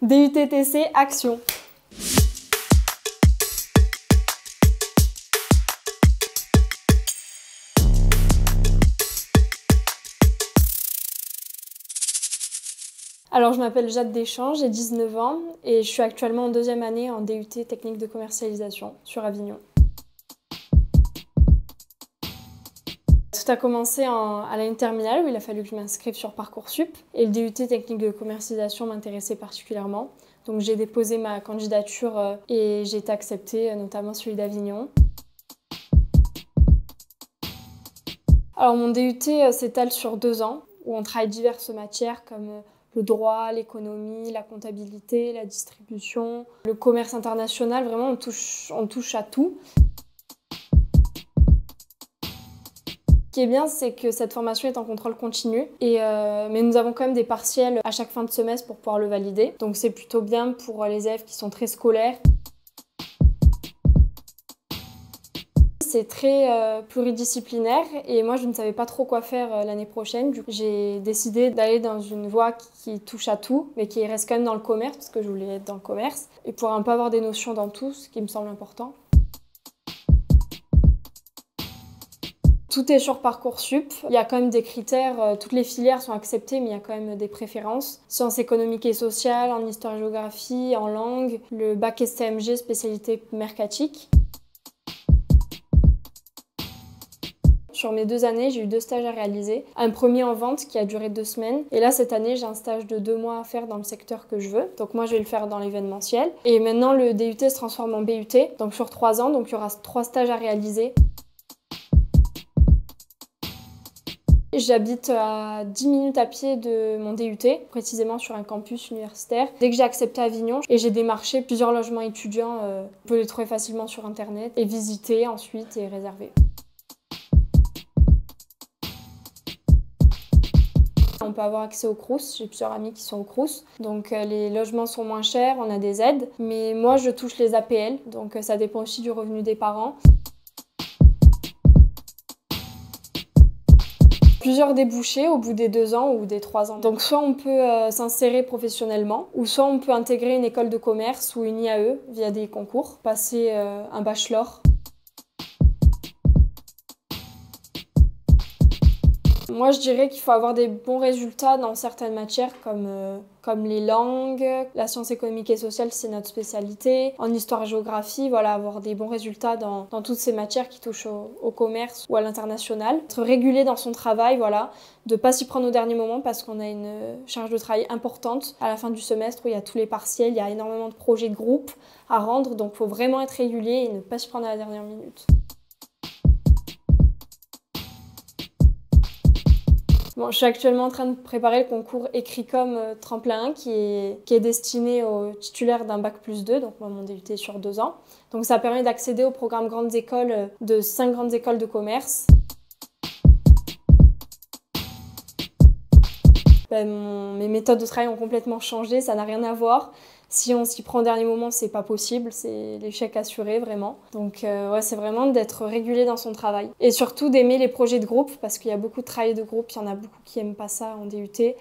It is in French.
DUTTC Action. Alors je m'appelle Jade Deschamps, j'ai 19 ans et je suis actuellement en deuxième année en DUT technique de commercialisation sur Avignon. Tout a commencé à l'année terminale où il a fallu que je m'inscrive sur Parcoursup et le DUT technique de commercialisation m'intéressait particulièrement. Donc j'ai déposé ma candidature et j'ai été acceptée, notamment celui d'Avignon. Alors mon DUT s'étale sur 2 ans où on travaille diverses matières comme le droit, l'économie, la comptabilité, la distribution, le commerce international. Vraiment on touche à tout. Ce qui est bien, c'est que cette formation est en contrôle continu, mais nous avons quand même des partiels à chaque fin de semestre pour pouvoir le valider. Donc c'est plutôt bien pour les élèves qui sont très scolaires. C'est très pluridisciplinaire et moi je ne savais pas trop quoi faire l'année prochaine. Du coup, j'ai décidé d'aller dans une voie qui touche à tout, mais qui reste quand même dans le commerce, parce que je voulais être dans le commerce, et pour un peu avoir des notions dans tout, ce qui me semble important. Tout est sur Parcoursup. Il y a quand même des critères, toutes les filières sont acceptées, mais il y a quand même des préférences. Sciences économiques et sociales, en histoire-géographie, en langue, le bac STMG, spécialité mercatique. Sur mes 2 années, j'ai eu 2 stages à réaliser. Un premier en vente qui a duré 2 semaines. Et là, cette année, j'ai un stage de 2 mois à faire dans le secteur que je veux. Donc moi, je vais le faire dans l'événementiel. Et maintenant, le DUT se transforme en BUT, donc sur 3 ans. Donc il y aura 3 stages à réaliser. J'habite à 10 minutes à pied de mon DUT, précisément sur un campus universitaire. Dès que j'ai accepté Avignon, et j'ai démarché plusieurs logements étudiants, on peut les trouver facilement sur internet, et visiter ensuite et réserver. On peut avoir accès au Crous, j'ai plusieurs amis qui sont au Crous, donc les logements sont moins chers, on a des aides, mais moi je touche les APL, donc ça dépend aussi du revenu des parents. Plusieurs débouchés au bout des 2 ans ou des 3 ans. Donc soit on peut s'insérer professionnellement, ou soit on peut intégrer une école de commerce ou une IAE via des concours, passer un bachelor. Moi, je dirais qu'il faut avoir des bons résultats dans certaines matières comme les langues, la science économique et sociale, c'est notre spécialité. En histoire-géographie, voilà, avoir des bons résultats dans toutes ces matières qui touchent au commerce ou à l'international. Être régulier dans son travail, voilà, de ne pas s'y prendre au dernier moment parce qu'on a une charge de travail importante à la fin du semestre où il y a tous les partiels, il y a énormément de projets de groupe à rendre, donc il faut vraiment être régulier et ne pas s'y prendre à la dernière minute. Bon, je suis actuellement en train de préparer le concours Écrit-Com Tremplin qui est destiné aux titulaires d'un bac+2, donc moi mon DUT est sur 2 ans. Donc ça permet d'accéder au programme grandes écoles de 5 grandes écoles de commerce. Mes méthodes de travail ont complètement changé, ça n'a rien à voir. Si on s'y prend au dernier moment, c'est pas possible, c'est l'échec assuré vraiment. Donc ouais, c'est vraiment d'être régulier dans son travail. Et surtout d'aimer les projets de groupe, parce qu'il y a beaucoup de travail de groupe, il y en a beaucoup qui aiment pas ça en DUT.